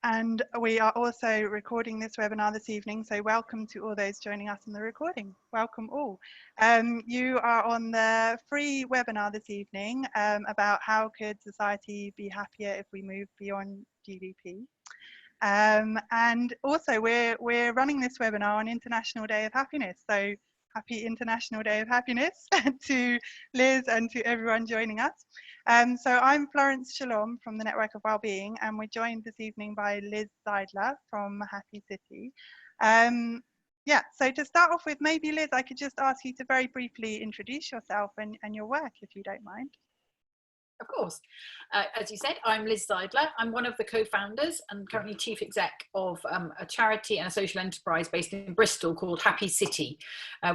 And we are also recording this webinar this evening, so welcome to all those joining us in the recording. Welcome all. You are on the free webinar this evening about how could society be happier if we move beyond GDP. And also we're running this webinar on International Day of Happiness, so happy International Day of Happiness to Liz and to everyone joining us. So I'm Florence Shalom from the Network of Wellbeing, and we're joined this evening by Liz Seidler from Happy City. Yeah, so to start off with, maybe Liz, I could just ask you to very briefly introduce yourself and your work, if you don't mind. Of course. As you said, I'm Liz Seidler. I'm one of the co-founders and currently chief exec of a charity and a social enterprise based in Bristol called Happy City.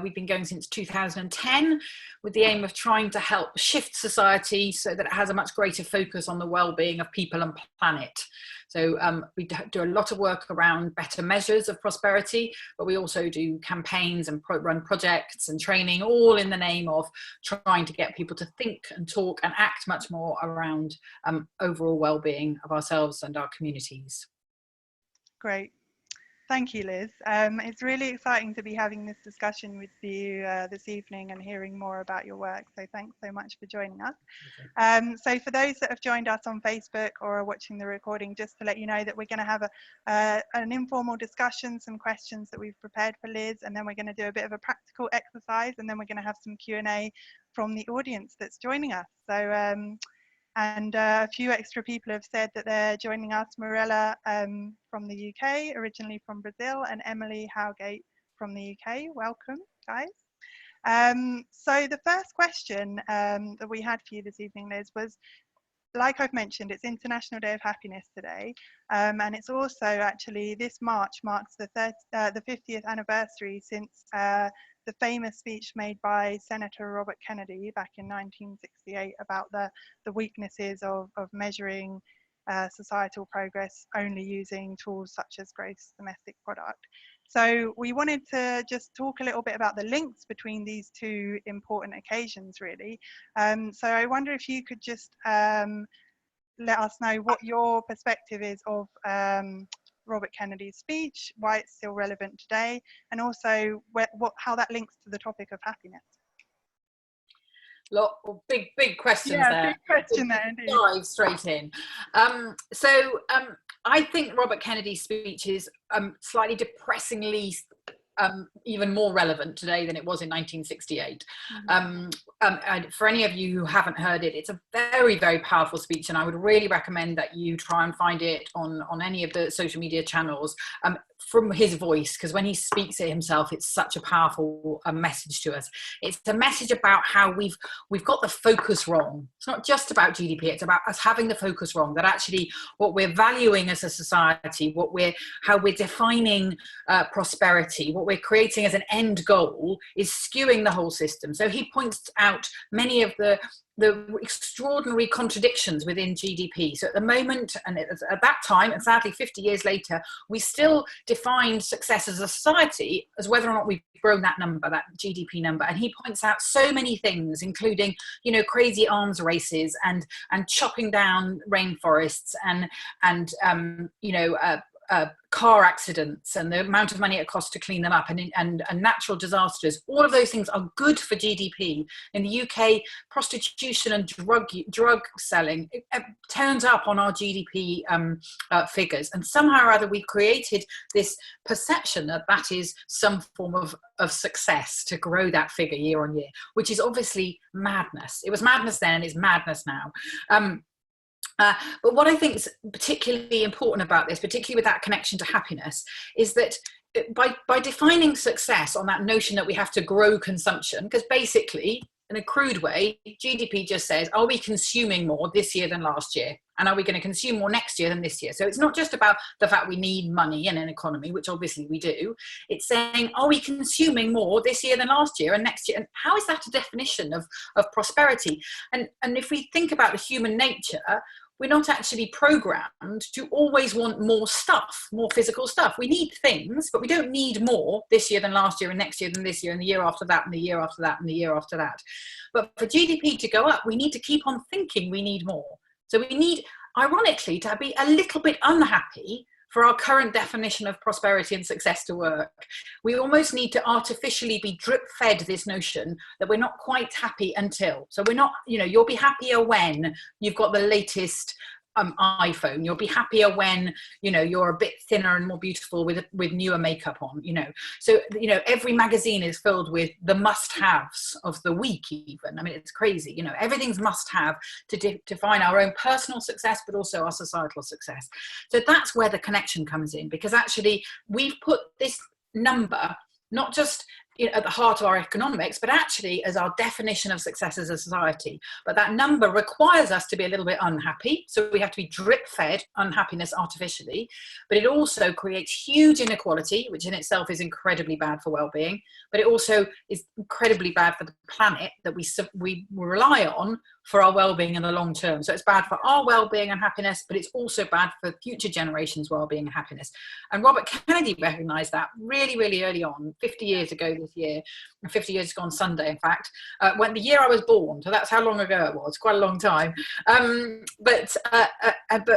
We've been going since 2010 with the aim of trying to help shift society so that it has a much greater focus on the well-being of people and planet. So we do a lot of work around better measures of prosperity, but we also do campaigns and run projects and training, all in the name of trying to get people to think and talk and act much more around overall well-being of ourselves and our communities. Great. Thank you, Liz. It's really exciting to be having this discussion with you this evening and hearing more about your work. So thanks so much for joining us. So for those that have joined us on Facebook or are watching the recording, just to let you know that we're going to have an informal discussion, some questions that we've prepared for Liz, and then we're going to do a bit of a practical exercise, and then we're going to have some Q&A from the audience that's joining us. So and a few extra people have said that they're joining us. Morella from the UK, originally from Brazil, and Emily Howgate from the UK. Welcome, guys. So the first question that we had for you this evening, Liz, was, like I've mentioned, it's International Day of Happiness today, and it's also actually this March marks the 50th anniversary since the famous speech made by Senator Robert Kennedy back in 1968 about the weaknesses of measuring societal progress only using tools such as gross domestic product. So we wanted to just talk a little bit about the links between these two important occasions, really. So I wonder if you could just let us know what your perspective is of Robert Kennedy's speech, why it's still relevant today, and also how that links to the topic of happiness. Big questions there. Yeah, big question there indeed. Dive straight in. I think Robert Kennedy's speech is slightly depressingly even more relevant today than it was in 1968. For any of you who haven't heard it, it's a very, very powerful speech, and I would really recommend that you try and find it on any of the social media channels from his voice, because when he speaks it himself, it's such a powerful message to us. It's a message about how we've got the focus wrong. It's not just about GDP, it's about us having the focus wrong, that actually what we're valuing as a society, how we're defining prosperity, what we're creating as an end goal is skewing the whole system. So he points out many of the extraordinary contradictions within GDP. So at the moment, and at that time, and sadly 50 years later, we still define success as a society as whether or not we've grown that number, that GDP number. And he points out so many things, including, you know, crazy arms races and chopping down rainforests and car accidents and the amount of money it costs to clean them up, and natural disasters. All of those things are good for GDP. In the UK, prostitution and drug selling, it turns up on our GDP figures. And somehow or other, we created this perception that is some form of success to grow that figure year on year, which is obviously madness. It was madness then, it's madness now. But what I think is particularly important about this, particularly with that connection to happiness, is that by defining success on that notion that we have to grow consumption, because basically, in a crude way, GDP just says, are we consuming more this year than last year? And are we going to consume more next year than this year? So it's not just about the fact we need money in an economy, which obviously we do. It's saying, are we consuming more this year than last year and next year? And how is that a definition of prosperity? And if we think about the human nature, we're not actually programmed to always want more stuff, more physical stuff. We need things, but we don't need more this year than last year and next year than this year and the year after that and the year after that and the year after that. But for GDP to go up, we need to keep on thinking we need more. So we need, ironically, to be a little bit unhappy for our current definition of prosperity and success to work, we almost need to artificially be drip fed this notion that we're not quite happy until. So we're not, you know, you'll be happier when you've got the latest iPhone. You'll be happier when, you know, you're a bit thinner and more beautiful with newer makeup on, you know. So, you know, every magazine is filled with the must-haves of the week even. I mean, it's crazy, you know, everything's must-have to define our own personal success, but also our societal success. So that's where the connection comes in, because actually we've put this number not just at the heart of our economics, but actually as our definition of success as a society. But that number requires us to be a little bit unhappy. So we have to be drip fed unhappiness artificially, but it also creates huge inequality, which in itself is incredibly bad for well-being, but it also is incredibly bad for the planet that we rely on for our well-being in the long term. So it's bad for our well-being and happiness, but it's also bad for future generations' well-being and happiness. And Robert Kennedy recognized that really, really early on, 50 years ago this year, 50 years ago on Sunday, in fact, when the year I was born. So that's how long ago it was, quite a long time. But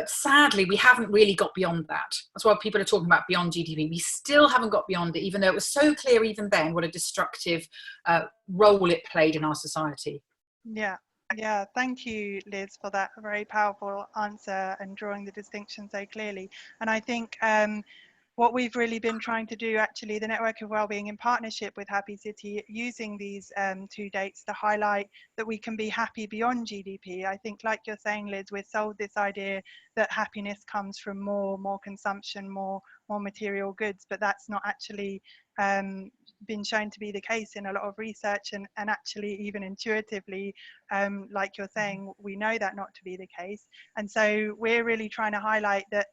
sadly, we haven't really got beyond that. That's why people are talking about beyond GDP. We still haven't got beyond it, even though it was so clear even then what a destructive role it played in our society. Yeah, thank you, Liz, for that very powerful answer and drawing the distinction so clearly. And I think what we've really been trying to do, actually, the Network of Wellbeing in partnership with Happy City, using these 2 dates to highlight that we can be happy beyond GDP. I think, like you're saying, Liz, we're sold this idea that happiness comes from more consumption, more material goods, but that's not actually been shown to be the case in a lot of research, and actually even intuitively, like you're saying, we know that not to be the case. And so we're really trying to highlight that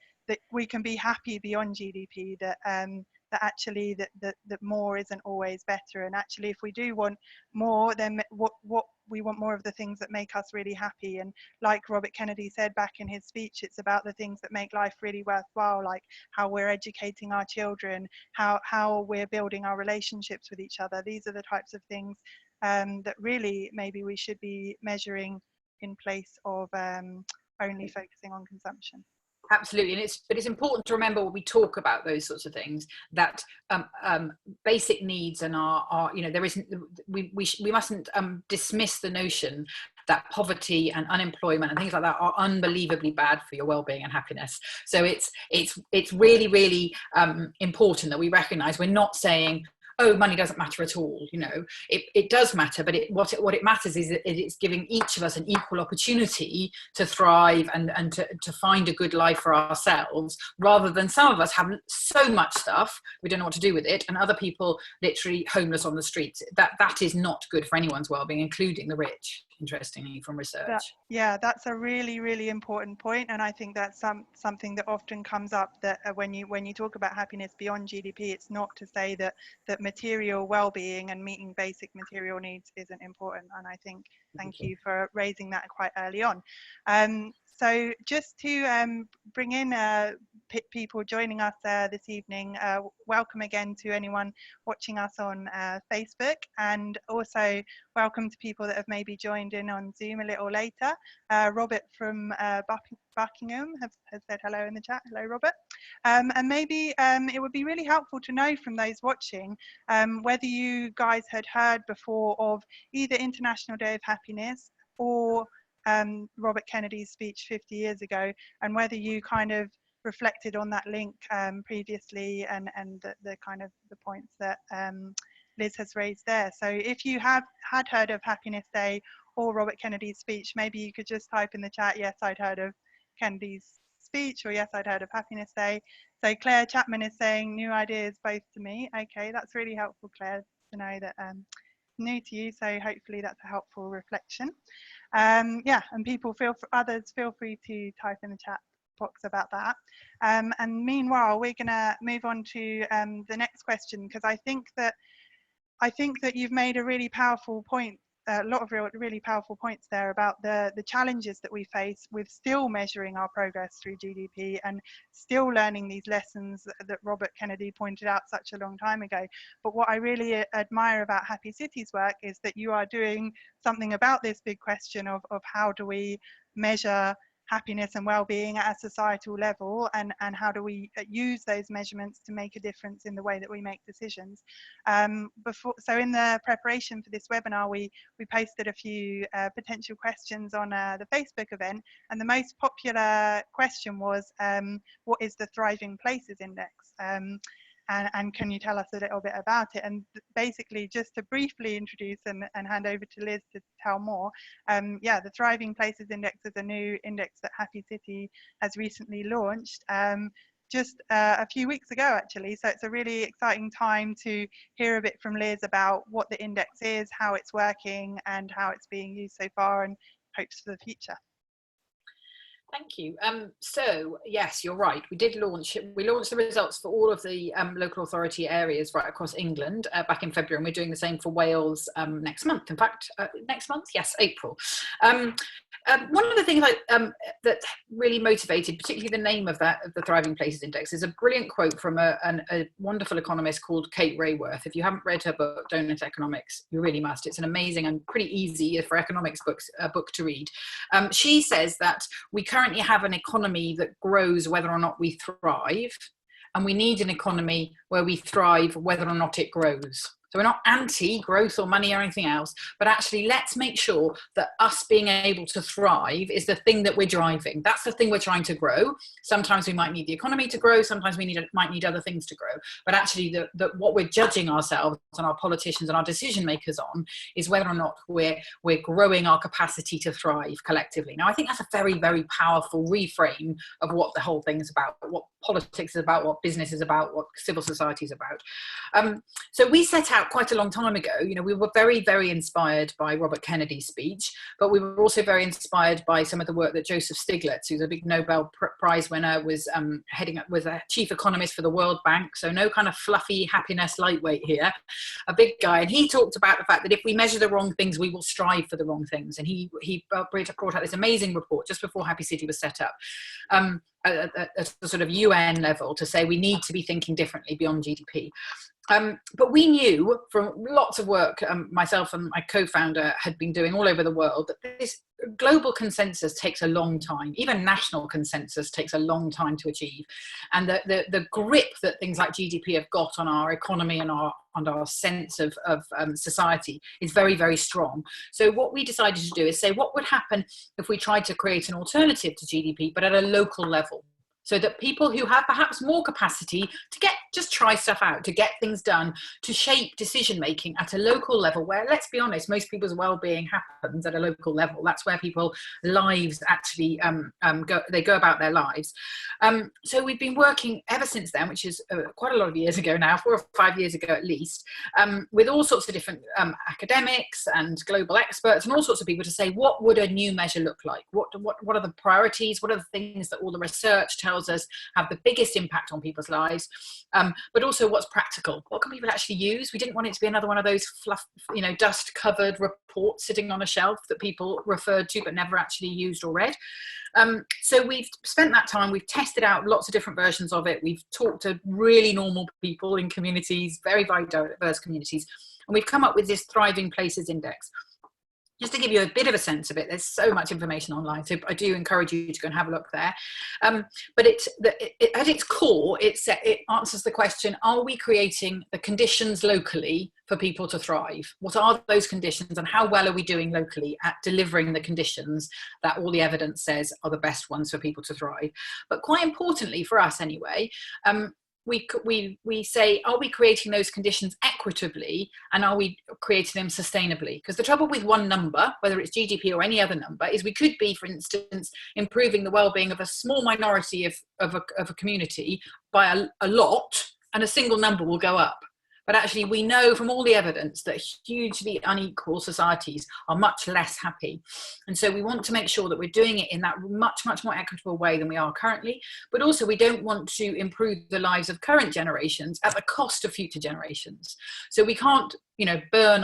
we can be happy beyond GDP, that actually that more isn't always better, and actually if we do want more, then what we want more of the things that make us really happy. And like Robert Kennedy said back in his speech, it's about the things that make life really worthwhile, like how we're educating our children, how we're building our relationships with each other. These are the types of things that really maybe we should be measuring in place of only focusing on consumption. Absolutely, and it's important to remember when we talk about those sorts of things that basic needs and our you know, there isn't, we mustn't dismiss the notion that poverty and unemployment and things like that are unbelievably bad for your well-being and happiness. So it's really, really important that we recognise we're not saying, oh, money doesn't matter at all. You know, it does matter, but what it matters is that it's giving each of us an equal opportunity to thrive and to find a good life for ourselves, rather than some of us have so much stuff we don't know what to do with it, and other people literally homeless on the streets. That is not good for anyone's well-being, including the rich, interestingly, from research. Yeah, that's a really, really important point, and I think that's something that often comes up, that when you talk about happiness beyond GDP, it's not to say that material well-being and meeting basic material needs isn't important. And I think thank you for raising that quite early on. So just to bring in people joining us this evening, welcome again to anyone watching us on Facebook, and also welcome to people that have maybe joined in on Zoom a little later. Robert from Buckingham has said hello in the chat. Hello, Robert. And maybe it would be really helpful to know from those watching whether you guys had heard before of either International Day of Happiness or Robert Kennedy's speech 50 years ago, and whether you kind of reflected on that link previously, and the kind of the points that Liz has raised there. So if you had heard of Happiness Day or Robert Kennedy's speech, maybe you could just type in the chat, yes, I'd heard of Kennedy's speech, or yes, I'd heard of Happiness Day. So Claire Chapman is saying new ideas both to me. Okay, that's really helpful, Claire, to know that new to you, so hopefully that's a helpful reflection. Yeah, and others feel free to type in the chat box about that. And meanwhile, we're going to move on to the next question, because I think that you've made a really powerful point, a lot of really powerful points there about the challenges that we face with still measuring our progress through GDP and still learning these lessons that Robert Kennedy pointed out such a long time ago. But what I really admire about Happy Cities work is that you are doing something about this big question of how do we measure happiness and well-being at a societal level, and how do we use those measurements to make a difference in the way that we make decisions. So in the preparation for this webinar, we posted a few potential questions on the Facebook event, and the most popular question was, what is the Thriving Places Index? And can you tell us a little bit about it? And basically, just to briefly introduce and hand over to Liz to tell more, yeah, the Thriving Places Index is a new index that Happy City has recently launched, just a few weeks ago, actually. So it's a really exciting time to hear a bit from Liz about what the index is, how it's working, and how it's being used so far, and hopes for the future. Thank you. So yes, you're right. We launched the results for all of the local authority areas right across England back in February, and we're doing the same for Wales next month. In fact, next month, yes, April. One of the things that really motivated, particularly the name of the Thriving Places Index, is a brilliant quote from a wonderful economist called Kate Raworth. If you haven't read her book, Donut Economics, you really must. It's an amazing and pretty easy for economics book to read. She says that we currently have an economy that grows whether or not we thrive, and we need an economy where we thrive whether or not it grows. So we're not anti-growth or money or anything else, but actually let's make sure that us being able to thrive is the thing that we're driving. That's the thing we're trying to grow. Sometimes we might need the economy to grow. Sometimes we might need other things to grow. But actually what we're judging ourselves and our politicians and our decision makers on is whether or not we're growing our capacity to thrive collectively. Now, I think that's a very, very powerful reframe of what the whole thing is about, what politics is about, what business is about, what civil society is about. So we set out quite a long time ago. We were very, very inspired by Robert Kennedy's speech, but we were also very inspired by some of the work that Joseph Stiglitz, who's a big Nobel Prize winner, was was a chief economist for the World Bank. So no kind of fluffy happiness lightweight here, a big guy. And he talked about the fact that if we measure the wrong things, we will strive for the wrong things. And he brought out this amazing report just before Happy City was set up. At a sort of UN level, to say we need to be thinking differently beyond GDP. But we knew from lots of work myself and my co-founder had been doing all over the world that this global consensus takes a long time. Even national consensus takes a long time to achieve. And the grip that things like GDP have got on our economy and our sense of society is very, very strong. So what we decided to do is say, what would happen if we tried to create an alternative to GDP, but at a local level? So that people who have perhaps more capacity to just try stuff out, to get things done, to shape decision making at a local level, where, let's be honest, most people's well-being happens at a local level. That's where people's lives actually go about their lives. So we've been working ever since then, which is quite a lot of years ago now, 4 or 5 years ago at least, with all sorts of different academics and global experts and all sorts of people to say, what would a new measure look like? What are the priorities? What are the things that all the research tells us have the biggest impact on people's lives, but also what's practical? What can people actually use? We didn't want it to be another one of those fluff, dust-covered reports sitting on a shelf that people referred to but never actually used or read. So we've spent that time, we've tested out lots of different versions of it. We've talked to really normal people in communities, very, very diverse communities, and we've come up with this Thriving Places Index. Just to give you a bit of a sense of it, there's so much information online, so I do encourage you to go and have a look there. But at its core, it answers the question, are we creating the conditions locally for people to thrive? What are those conditions, and how well are we doing locally at delivering the conditions that all the evidence says are the best ones for people to thrive? But quite importantly, for us anyway, we say, are we creating those conditions equitably, and are we creating them sustainably? Because the trouble with one number, whether it's GDP or any other number, is we could be, for instance, improving the well-being of a small minority of a community by a lot, and a single number will go up. But actually, we know from all the evidence that hugely unequal societies are much less happy. And so we want to make sure that we're doing it in that much, much more equitable way than we are currently. But also, we don't want to improve the lives of current generations at the cost of future generations. So we can't you know, burn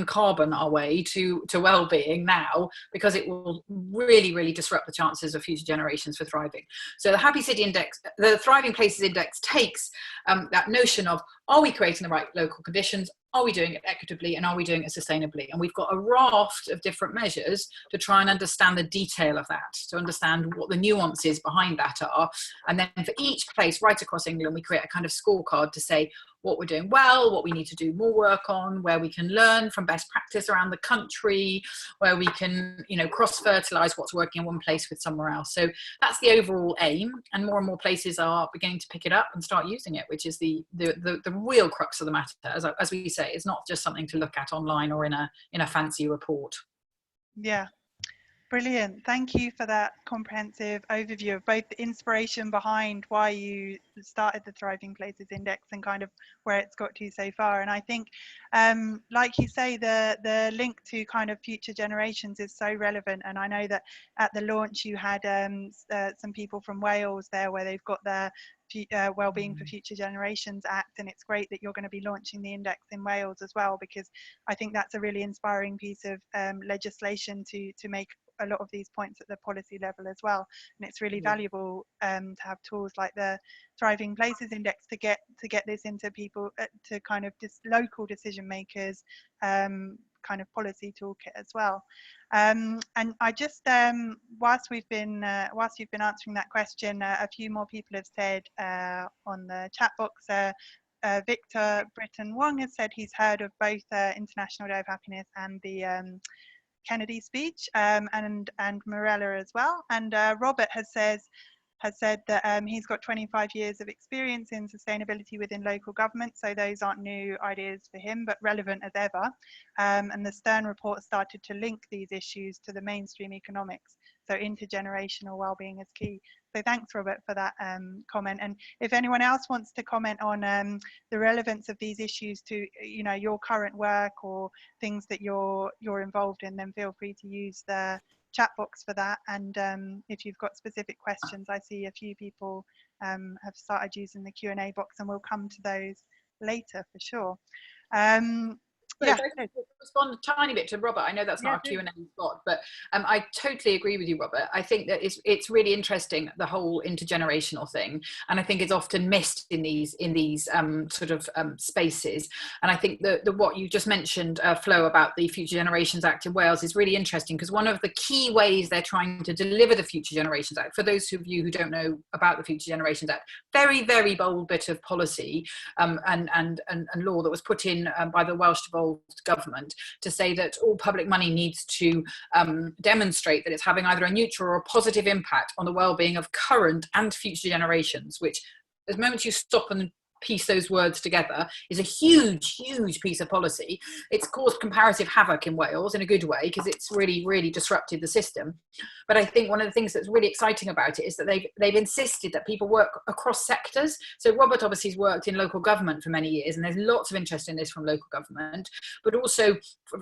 carbon our way to well-being now, because it will really disrupt the chances of future generations for thriving. So the Happy City Index, the Thriving Places Index, takes that notion of, are we creating the right local conditions? Are we doing it equitably, and are we doing it sustainably? And we've got a raft of different measures to try and understand the detail of that, to understand what the nuances behind that are. And then for each place right across England, we create a kind of scorecard to say what we're doing well, what we need to do more work on, where we can learn from best practice around the country, where we can, you know, cross-fertilize what's working in one place with somewhere else. So that's the overall aim, and more places are beginning to pick it up and start using it, which is the real crux of the matter. As we say, it's not just something to look at online or in a fancy report. Yeah. Brilliant. Thank you for that comprehensive overview of both the inspiration behind why you started the Thriving Places Index and kind of where it's got to so far. And I think, like you say, the link to kind of future generations is so relevant. And I know that at the launch you had some people from Wales there, where they've got their Wellbeing for Future Generations Act, and it's great that you're going to be launching the index in Wales as well, because I think that's a really inspiring piece of legislation to make a lot of these points at the policy level as well. And it's really valuable to have tools like the Thriving Places Index to get this into people, to kind of local decision makers, kind of policy toolkit as well. And I just, whilst you've been answering that question, a few more people have said on the chat box, Victor Britton Wong has said he's heard of both International Day of Happiness and the Kennedy speech, and Morella as well. And Robert has said that he's got 25 years of experience in sustainability within local government, so those aren't new ideas for him, but relevant as ever. And the Stern report started to link these issues to the mainstream economics, so intergenerational well-being is key. So thanks, Robert, for that comment. And if anyone else wants to comment on the relevance of these issues to, you know, your current work or things that you're involved in, then feel free to use the chat box for that. And if you've got specific questions, I see a few people have started using the Q&A box, and we'll come to those later for sure. Yeah, I can respond a tiny bit to Robert. I know that's not our Q&A spot, but I totally agree with you, Robert. I think that it's really interesting, the whole intergenerational thing, and I think it's often missed in these sort of spaces. And I think that what you just mentioned, Flo, about the Future Generations Act in Wales is really interesting, because one of the key ways they're trying to deliver the Future Generations Act, for those of you who don't know about the Future Generations Act, very bold bit of policy and law that was put in by the Welsh devolved government, to say that all public money needs to demonstrate that it's having either a neutral or a positive impact on the well-being of current and future generations, which, the moment you stop and piece those words together, is a huge piece of policy. It's caused comparative havoc in Wales in a good way, because it's really disrupted the system. But I think one of the things that's really exciting about it is that they've insisted that people work across sectors. So Robert obviously has worked in local government for many years, and there's lots of interest in this from local government. But also,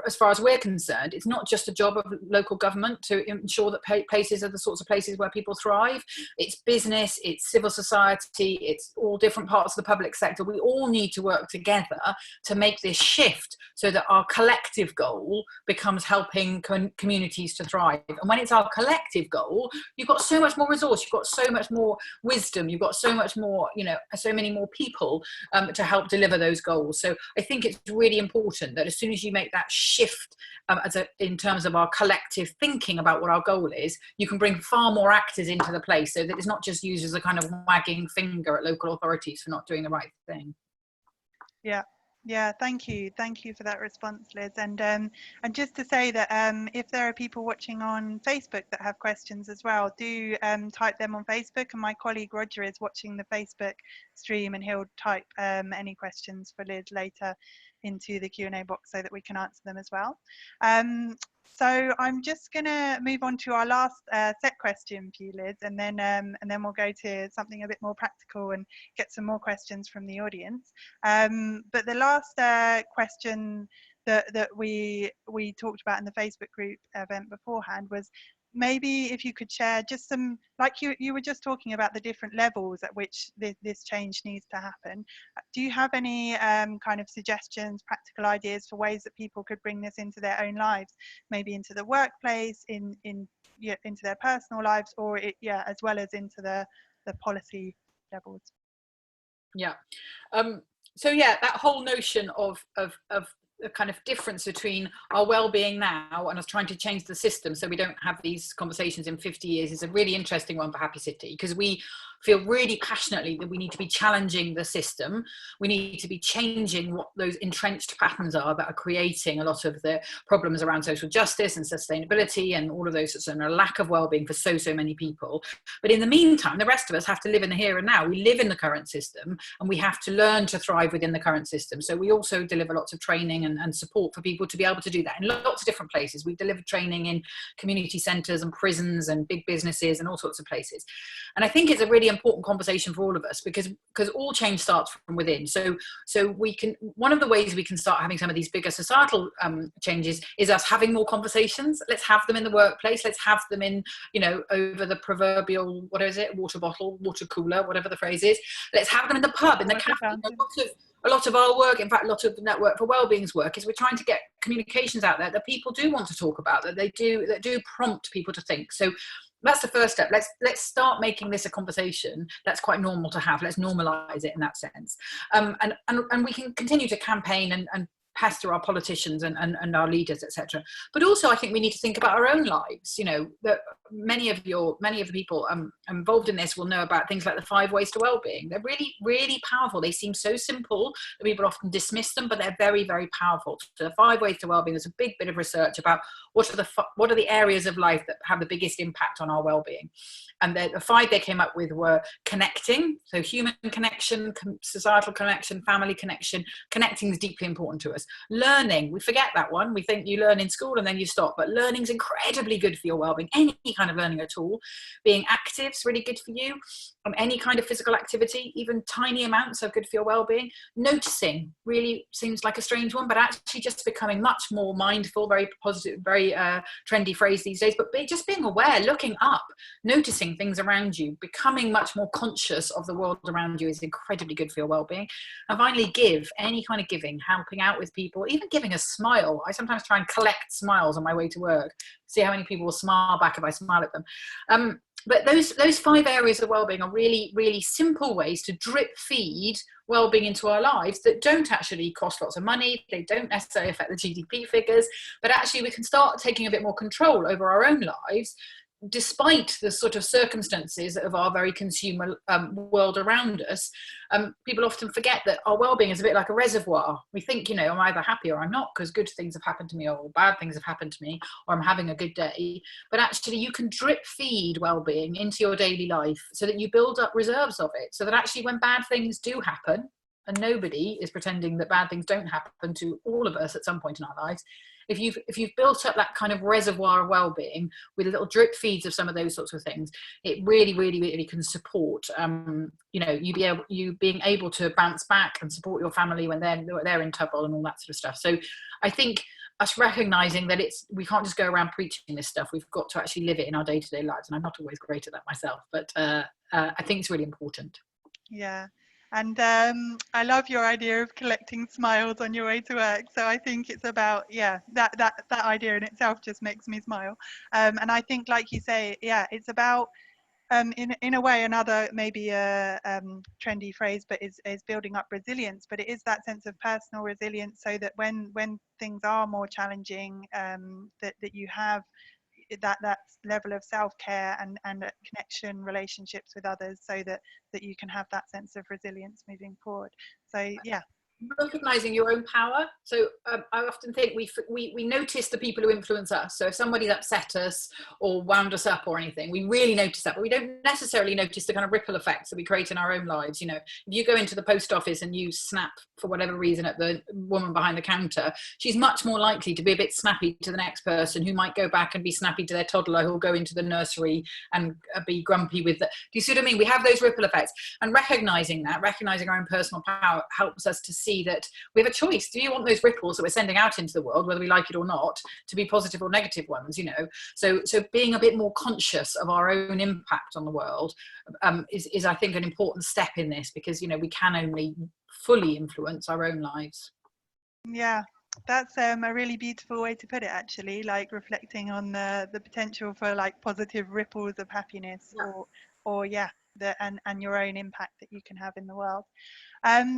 as far as we're concerned, it's not just a job of local government to ensure that places are the sorts of places where people thrive. It's business, it's civil society, it's all different parts of the public sector. We all need to work together to make this shift, so that our collective goal becomes helping communities to thrive. And when it's our collective goal, you've got so much more resource, you've got so much more wisdom, you've got so much more, you know, so many more people to help deliver those goals. So I think it's really important that as soon as you make that shift in terms of our collective thinking about what our goal is, you can bring far more actors into the place, so that it's not just used as a kind of wagging finger at local authorities for not doing the right thing. Yeah, thank you for that response, Liz. And just to say that if there are people watching on Facebook that have questions as well, do type them on Facebook, and my colleague Roger is watching the Facebook stream, and he'll type any questions for Liz later into the Q&A box, so that we can answer them as well. So I'm just going to move on to our last set question for you, Liz, and then we'll go to something a bit more practical and get some more questions from the audience. But the last question that we talked about in the Facebook group event beforehand was, maybe if you could share just some, like you were just talking about the different levels at which this change needs to happen. Do you have any kind of suggestions, practical ideas for ways that people could bring this into their own lives, maybe into the workplace, into their personal lives, or as well as into the policy levels? Yeah. So yeah, that whole notion of a kind of difference between our well-being now and us trying to change the system so we don't have these conversations in 50 years is a really interesting one for Happy City, because we feel really passionately that we need to be challenging the system. We need to be changing what those entrenched patterns are that are creating a lot of the problems around social justice and sustainability and all of those sorts, and a lack of well-being for so many people. But in the meantime, the rest of us have to live in the here and now. We live in the current system and we have to learn to thrive within the current system. So we also deliver lots of training and support for people to be able to do that in lots of different places. We've delivered training in community centres and prisons and big businesses and all sorts of places. And I think it's a really important conversation for all of us, because all change starts from within. So we can, one of the ways we can start having some of these bigger societal changes is us having more conversations. Let's have them in the workplace. Let's have them in, over the proverbial, what is it, water bottle, water cooler, whatever the phrase is. Let's have them in the pub, in the cafe. A lot of our work, in fact, a lot of the Network for Wellbeing's work, is we're trying to get communications out there that people do want to talk about, that do prompt people to think. So that's the first step. Let's start making this a conversation that's quite normal to have. Let's normalize it in that sense. And we can continue to campaign and pester our politicians and our leaders, etc. But also, I think we need to think about our own lives. That many of the people involved in this will know about things like the 5 ways to wellbeing. They're really, really powerful. They seem so simple that people often dismiss them, but they're very, very powerful. So the 5 ways to wellbeing, there's a big bit of research about what are the areas of life that have the biggest impact on our wellbeing. And the 5 they came up with were connecting, so human connection, societal connection, family connection. Connecting is deeply important to us. Learning, we forget that one. We think you learn in school and then you stop, but learning is incredibly good for your well-being. Any kind of learning at all. Being active is really good for you. Any kind of physical activity, even tiny amounts, are good for your well-being. Noticing really seems like a strange one, but actually just becoming much more mindful, very positive, very trendy phrase these days, but just being aware, looking up, noticing things around you, becoming much more conscious of the world around you is incredibly good for your well-being. And finally, give, any kind of giving, helping out with people, even giving a smile. I sometimes try and collect smiles on my way to work, see how many people will smile back if I smile at them. But those 5 areas of wellbeing are really, really simple ways to drip feed wellbeing into our lives that don't actually cost lots of money. They don't necessarily affect the GDP figures, but actually we can start taking a bit more control over our own lives, despite the sort of circumstances of our very consumer world around us. People often forget that our well-being is a bit like a reservoir. We think, I'm either happy or I'm not because good things have happened to me, or bad things have happened to me, or I'm having a good day. But actually you can drip feed well-being into your daily life so that you build up reserves of it, so that actually when bad things do happen, and nobody is pretending that bad things don't happen to all of us at some point in our lives, if you've built up that kind of reservoir of well-being with little drip feeds of some of those sorts of things, it really, really, really can support you being able to bounce back and support your family when they're in trouble and all that sort of stuff. So I think us recognizing that we can't just go around preaching this stuff. We've got to actually live it in our day-to-day lives, and I'm not always great at that myself, but I think it's really important. Yeah. And I love your idea of collecting smiles on your way to work. So I think it's about, that idea in itself just makes me smile. And I think, like you say, it's about, in a way, another maybe a trendy phrase, but is building up resilience. But it is that sense of personal resilience, so that when things are more challenging, that you have that level of self-care and connection, relationships with others, so that you can have that sense of resilience moving forward. So recognizing your own power. So I often think we notice the people who influence us. So if somebody's upset us or wound us up or anything, we really notice that, but we don't necessarily notice the kind of ripple effects that we create in our own lives. If you go into the post office and you snap for whatever reason at the woman behind the counter, she's much more likely to be a bit snappy to the next person, who might go back and be snappy to their toddler who'll go into the nursery and be grumpy with do you see what I mean? We have those ripple effects, and recognizing our own personal power helps us to see see that we have a choice. Do you want those ripples that we're sending out into the world, whether we like it or not, to be positive or negative ones, you know? So being a bit more conscious of our own impact on the world is I think an important step in this, because, you know, we can only fully influence our own lives. Yeah, that's a really beautiful way to put it, actually, like reflecting on the potential for like positive ripples of happiness, or yeah, and your own impact that you can have in the world.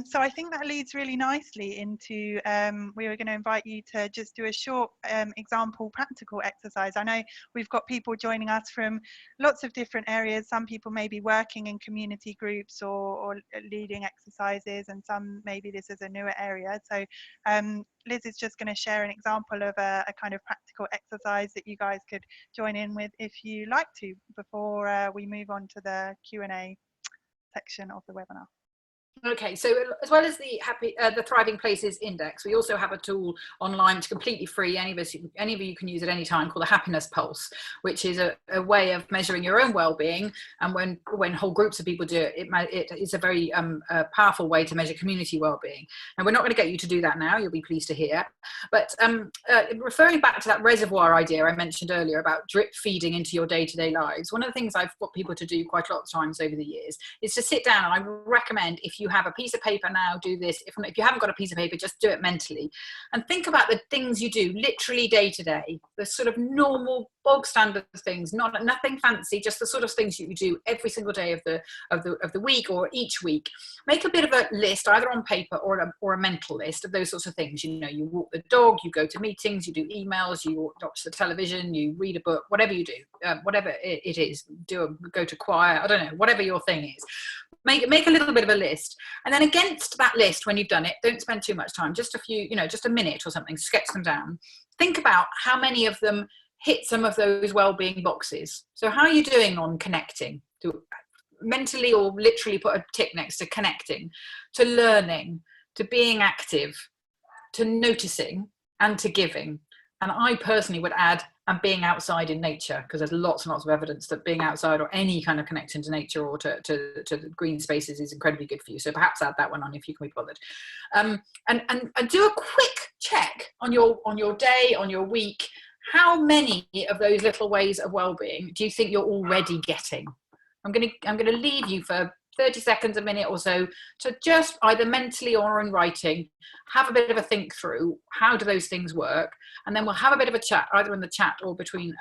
So I think that leads really nicely into, we were going to invite you to just do a short example practical exercise. I know we've got people joining us from lots of different areas. Some people may be working in community groups or leading exercises, and some maybe this is a newer area. So Liz is just going to share an example of a kind of practical exercise that you guys could join in with if you like to, before we move on to the Q&A section of the webinar. Okay, so as well as the Thriving Places Index, we also have a tool online. It's completely free. Any of you can use at any time, called the Happiness Pulse, which is a way of measuring your own well-being. And when whole groups of people do it, it is a very powerful way to measure community well-being. And we're not going to get you to do that now, you'll be pleased to hear. But referring back to that reservoir idea I mentioned earlier about drip feeding into your day-to-day lives, one of the things I've got people to do quite a lot of times over the years is to sit down, and I recommend, if you have a piece of paper now, do this. If you haven't got a piece of paper, just do it mentally, and think about the things you do literally day to day, the sort of normal bog standard things, nothing fancy, just the sort of things you do every single day of the week or each week. Make a bit of a list, either on paper or a mental list of those sorts of things. You know, you walk the dog, you go to meetings, you do emails, you watch the television, you read a book, whatever you do, whatever it is, go to choir, I don't know, whatever your thing is. Make a little bit of a list, and then against that list, when you've done it, don't spend too much time, just a few, you know, just a minute or something, sketch them down. Think about how many of them hit some of those well-being boxes. So how are you doing on connecting? To mentally or literally put a tick next to connecting, to learning, to being active, to noticing, and to giving. And I personally would add, and being outside in nature, because there's lots and lots of evidence that being outside or any kind of connection to nature or to green spaces is incredibly good for you. So perhaps add that one on if you can be bothered. And do a quick check on your day, on your week. How many of those little ways of well-being do you think you're already getting? I'm going to leave you for 30 seconds, a minute or so, to just either mentally or in writing, have a bit of a think through, how do those things work? And then we'll have a bit of a chat, either in the chat or between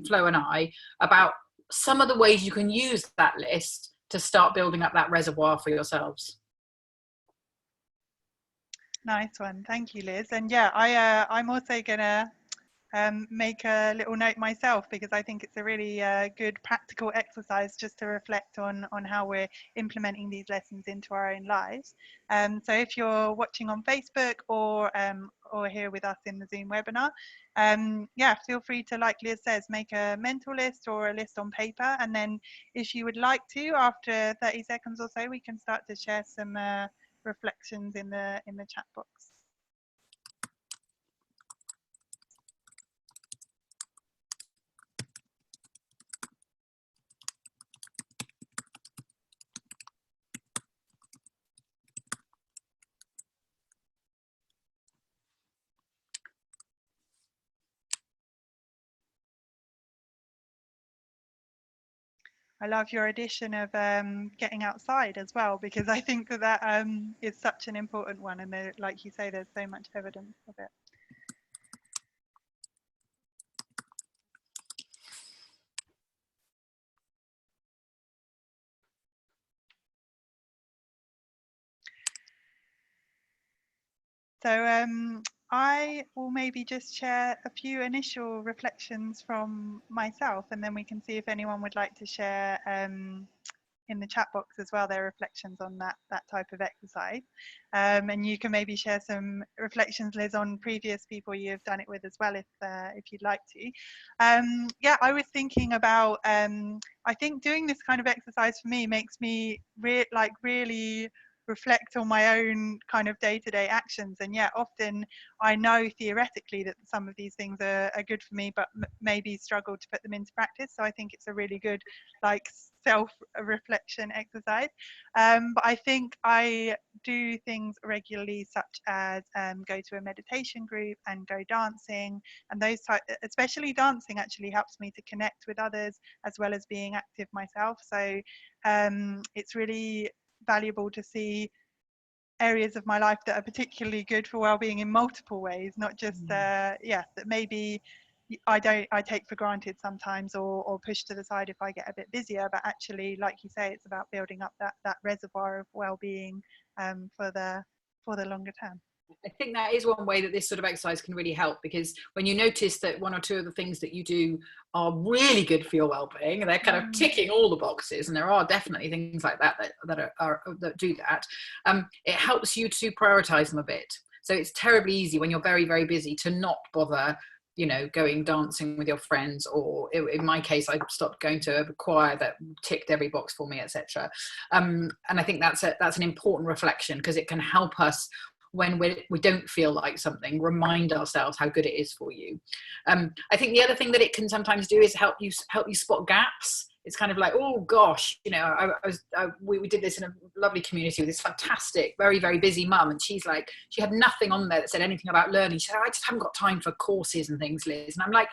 Flo and I, about some of the ways you can use that list to start building up that reservoir for yourselves. Nice one, thank you, Liz. And yeah, I'm also gonna make a little note myself, because I think it's a really good practical exercise just to reflect on how we're implementing these lessons into our own lives. So if you're watching on Facebook or here with us in the Zoom webinar, yeah, feel free to, like Liz says, make a mental list or a list on paper, and then if you would like to, after 30 seconds or so, we can start to share some reflections in the chat box. I love your addition of getting outside as well, because I think that is such an important one, and like you say, there's so much evidence of it. So I will maybe just share a few initial reflections from myself, and then we can see if anyone would like to share in the chat box as well their reflections on that type of exercise. And you can maybe share some reflections, Liz, on previous people you've done it with as well, if you'd like to. Yeah, I was thinking about, I think doing this kind of exercise for me makes me really reflect on my own kind of day-to-day actions. And yet often I know theoretically that some of these things are good for me, but maybe struggle to put them into practice. So I think it's a really good like self-reflection exercise. But I think I do things regularly, such as go to a meditation group and go dancing, and those type, especially dancing actually helps me to connect with others as well as being active myself. So it's really valuable to see areas of my life that are particularly good for well-being in multiple ways, not just that maybe I take for granted sometimes or push to the side if I get a bit busier, but actually, like you say, it's about building up that reservoir of well-being for the longer term. I think that is one way that this sort of exercise can really help, because when you notice that one or two of the things that you do are really good for your well-being, and they're kind of ticking all the boxes, and there are definitely things like that that do that, it helps you to prioritize them a bit. So it's terribly easy when you're very, very busy to not bother, you know, going dancing with your friends, or in my case, I stopped going to a choir that ticked every box for me, etc. And I think that's an important reflection, because it can help us when we don't feel like something, remind ourselves how good it is for you. I think the other thing that it can sometimes do is help you spot gaps. It's kind of like, oh gosh, you know, we did this in a lovely community with this fantastic, very, very busy mum, and she had nothing on there that said anything about learning. She said, I just haven't got time for courses and things, Liz. And I'm like,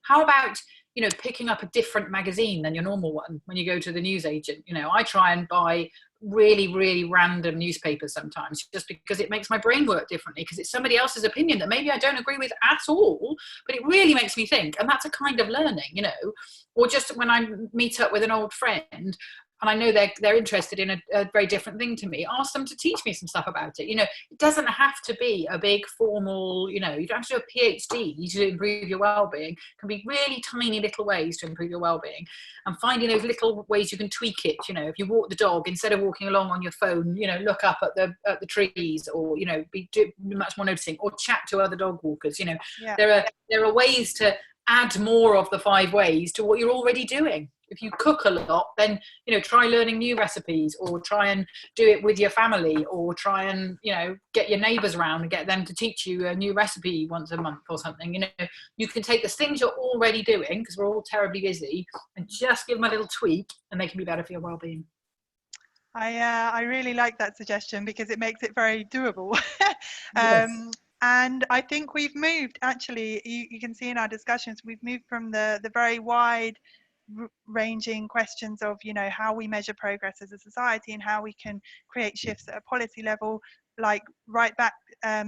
how about, you know, picking up a different magazine than your normal one when you go to the newsagent? You know, I try and buy really, really random newspapers sometimes, just because it makes my brain work differently, because it's somebody else's opinion that maybe I don't agree with at all, but it really makes me think, and that's a kind of learning, you know. Or just when I meet up with an old friend and I know they're interested in a very different thing to me, ask them to teach me some stuff about it. You know, it doesn't have to be a big formal, you know, you don't have to do a PhD to improve your well-being. It can be really tiny little ways to improve your well-being, and finding those little ways you can tweak it. You know, if you walk the dog, instead of walking along on your phone, you know, look up at the trees, or, you know, be much more noticing, or chat to other dog walkers. You know, there are ways to add more of the 5 ways to what you're already doing. If you cook a lot, then, you know, try learning new recipes, or try and do it with your family, or try and, you know, get your neighbours around and get them to teach you a new recipe once a month or something. You know, you can take the things you're already doing, because we're all terribly busy, and just give them a little tweak, and they can be better for your well-being. I really like that suggestion, because it makes it very doable. Yes. And I think we've moved, actually, you can see in our discussions, we've moved from the very wide ranging questions of, you know, how we measure progress as a society and how we can create shifts at a policy level, like right back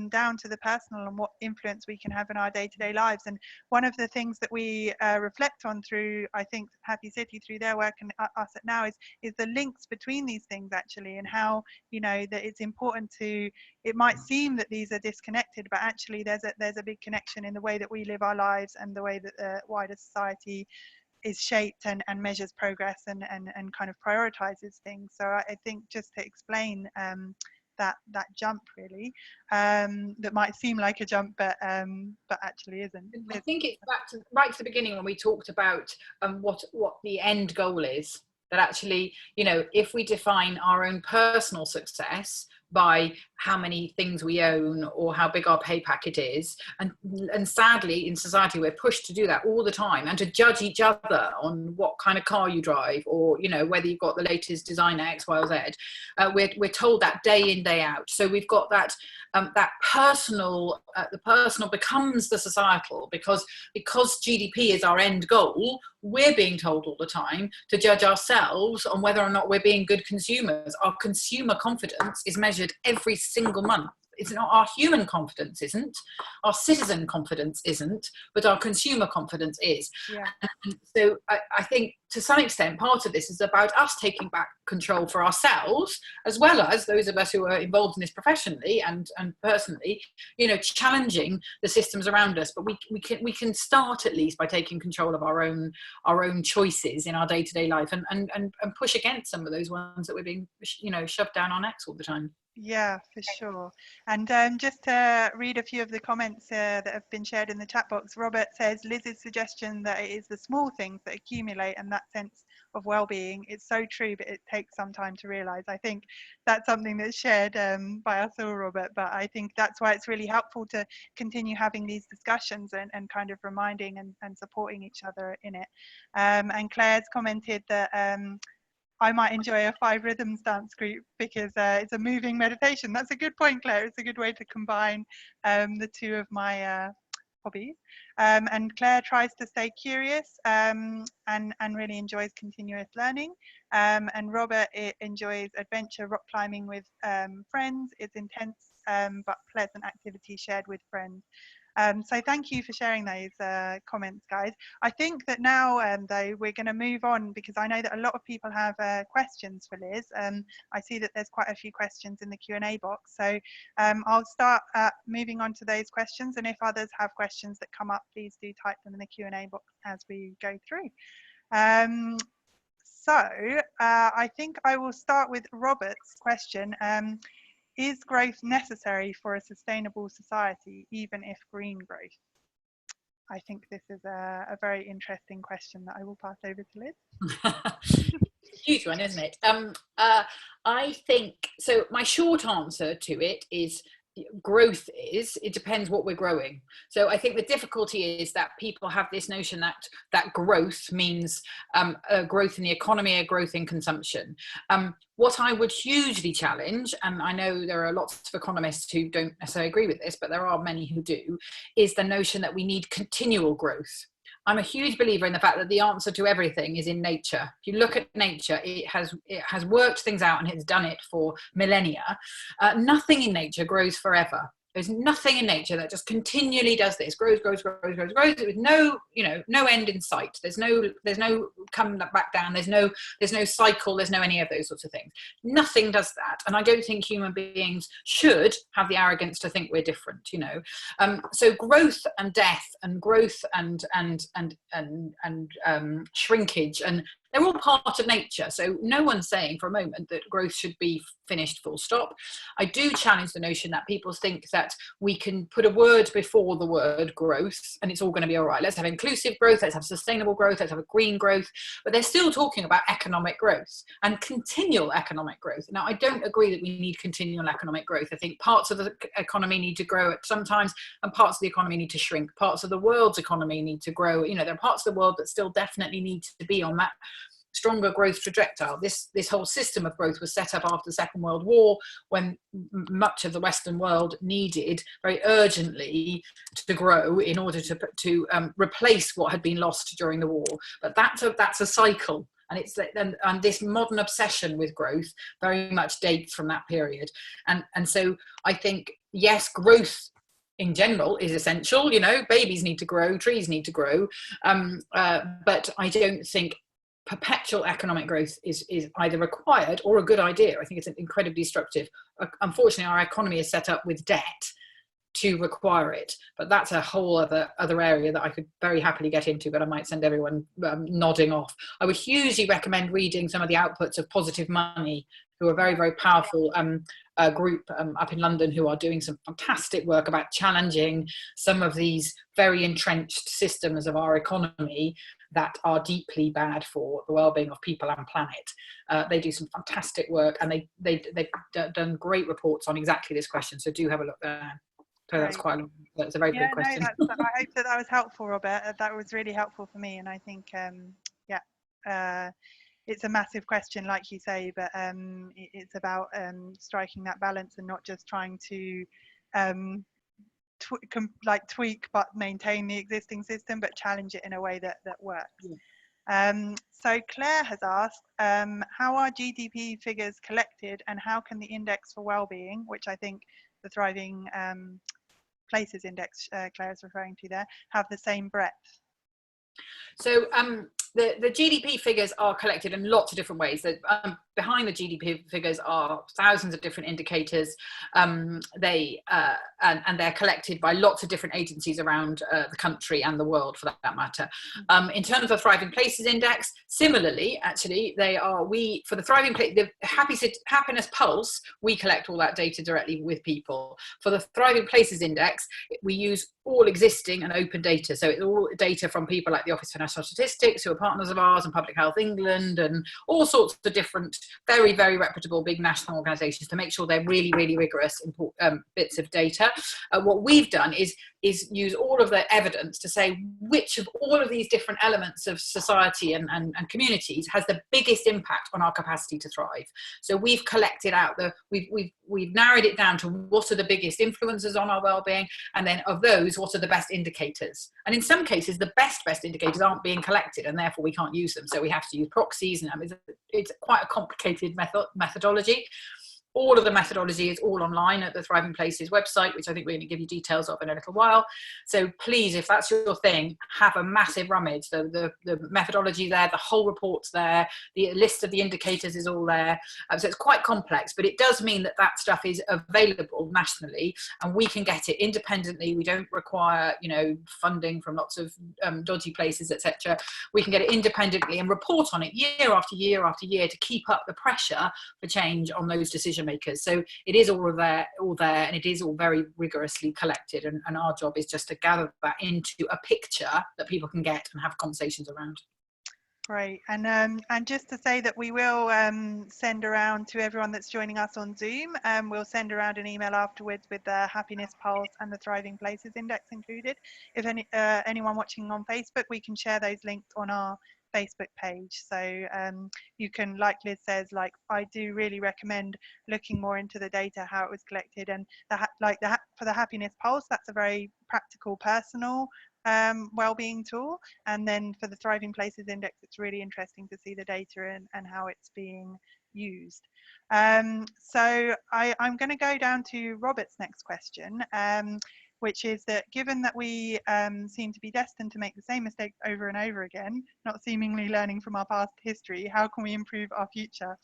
down to the personal and what influence we can have in our day-to-day lives. And one of the things that we reflect on through, I think, Happy City, through their work and us at Now, is the links between these things, actually, and how, you know, that it's important to, it might seem that these are disconnected, but actually there's a big connection in the way that we live our lives and the way that the wider society is shaped and measures progress and kind of prioritizes things. So I think, just to explain that jump, really, that might seem like a jump, but actually isn't. I think it's right to the beginning, when we talked about what the end goal is. That actually, you know, if we define our own personal success by how many things we own or how big our pay packet is, and sadly in society we're pushed to do that all the time, and to judge each other on what kind of car you drive, or, you know, whether you've got the latest designer X, Y, or Z. We're told that day in, day out. So we've got that personal, the personal becomes the societal, because GDP is our end goal. We're being told all the time to judge ourselves on whether or not we're being good consumers. Our consumer confidence is measured every single month. It's not, our human confidence isn't, our citizen confidence isn't, but our consumer confidence is. Yeah. And so I think, to some extent, part of this is about us taking back control for ourselves, as well as those of us who are involved in this professionally and personally, you know, challenging the systems around us. But we can start at least by taking control of our own choices in our day-to-day life, and push against some of those ones that we're being, you know, shoved down our necks all the time. Yeah, for sure. And just to read a few of the comments that have been shared in the chat box, Robert says Liz's suggestion that it is the small things that accumulate, and that sense of well-being. It's so true, but it takes some time to realize. I think that's something that's shared by us all, Robert, but I think that's why it's really helpful to continue having these discussions and kind of reminding and supporting each other in it. And Claire's commented that I might enjoy a 5 rhythms dance group because it's a moving meditation. That's a good point, Claire. It's a good way to combine the two of my hobbies. And Claire tries to stay curious and really enjoys continuous learning. And Robert enjoys adventure rock climbing with friends. It's intense but pleasant activity shared with friends. So thank you for sharing those comments, guys. I think that now, though, we're going to move on because I know that a lot of people have questions for Liz. I see that there's quite a few questions in the Q&A box. So I'll start moving on to those questions. And if others have questions that come up, please do type them in the Q&A box as we go through. I think I will start with Robert's question. Is growth necessary for a sustainable society, even if green growth? I think this is a very interesting question that I will pass over to Liz. Huge one, isn't it? I think, so my short answer to it is growth it depends what we're growing. So I think the difficulty is that people have this notion that growth means a growth in the economy, a growth in consumption. What I would hugely challenge, and I know there are lots of economists who don't necessarily agree with this, but there are many who do, is the notion that we need continual growth. I'm a huge believer in the fact that the answer to everything is in nature. If you look at nature, it has worked things out and it's done it for millennia. Nothing in nature grows forever. There's nothing in nature that just continually does this, grows with no end in sight. There's no coming back down. There's no cycle. There's no any of those sorts of things. Nothing does that, and I don't think human beings should have the arrogance to think we're different. So growth and death and growth and shrinkage, and they're all part of nature. So no one's saying for a moment that growth should be finished, full stop. I do challenge the notion that people think that we can put a word before the word growth and it's all going to be all right. Let's have inclusive growth, let's have sustainable growth, let's have a green growth, but they're still talking about economic growth and continual economic growth. Now, I don't agree that we need continual economic growth. I think parts of the economy need to grow at some times and parts of the economy need to shrink. Parts of the world's economy need to grow. There are parts of the world that still definitely need to be on that stronger growth trajectory. This whole system of growth was set up after the Second World War, when much of the Western world needed very urgently to grow in order to replace what had been lost during the war. But that's a cycle. And this modern obsession with growth very much dates from that period. And so I think, yes, growth in general is essential. Babies need to grow, trees need to grow. But I don't think perpetual economic growth is either required or a good idea. I think it's incredibly destructive. Unfortunately, our economy is set up with debt to require it, but that's a whole other area that I could very happily get into, but I might send everyone nodding off. I would hugely recommend reading some of the outputs of Positive Money, who are very, very powerful group up in London, who are doing some fantastic work about challenging some of these very entrenched systems of our economy that are deeply bad for the well-being of people and planet. They do some fantastic work, and they've done great reports on exactly this question, so do have a look there. So that's that's a very big question. I hope that was helpful, Robert. That was really helpful for me, and I think it's a massive question, like you say, but it's about striking that balance and not just trying to tweak but maintain the existing system, but challenge it in a way that works. Yeah. So Claire has asked, how are GDP figures collected, and how can the index for well-being, which I think the Thriving Places Index Claire is referring to there, have the same breadth? So the GDP figures are collected in lots of different ways. Behind the GDP figures are thousands of different indicators. And they're collected by lots of different agencies around the country and the world, for that matter. In terms of the Thriving Places Index, similarly, actually, for the Thriving Place, the Happiness Pulse, we collect all that data directly with people. For the Thriving Places Index, we use all existing and open data. So it's all data from people like the Office for National Statistics, who are partners of ours, and Public Health England, and all sorts of different, very, very reputable big national organisations, to make sure they're really, really rigorous bits of data. What we've done is use all of the evidence to say which of all of these different elements of society and communities has the biggest impact on our capacity to thrive. So we've collected out we've narrowed it down to what are the biggest influences on our well-being, and then of those, what are the best indicators. And in some cases, the best indicators aren't being collected, and therefore we can't use them. So we have to use proxies, and it's quite a complicated methodology. All of the methodology is all online at the Thriving Places website, which I think we're going to give you details of in a little while. So please, if that's your thing, have a massive rummage. The methodology there, the whole report's there, the list of the indicators is all there. So it's quite complex, but it does mean that that stuff is available nationally, and we can get it independently. We don't require, funding from lots of dodgy places, etc. We can get it independently and report on it year after year after year to keep up the pressure for change on those decision makers. So it is all there, and it is all very rigorously collected, and our job is just to gather that into a picture that people can get and have conversations around. Great. And just to say that we will send around to everyone that's joining us on Zoom, we'll send around an email afterwards with the Happiness Pulse and the Thriving Places Index included. If anyone watching on Facebook, we can share those links on our Facebook page. So you can, like Liz says, I do really recommend looking more into the data, how it was collected, and for the Happiness Pulse, that's a very practical, personal well-being tool. And then for the Thriving Places Index, it's really interesting to see the data and how it's being used. So I'm going to go down to Robert's next question, which is that given that we seem to be destined to make the same mistakes over and over again, not seemingly learning from our past history, how can we improve our future?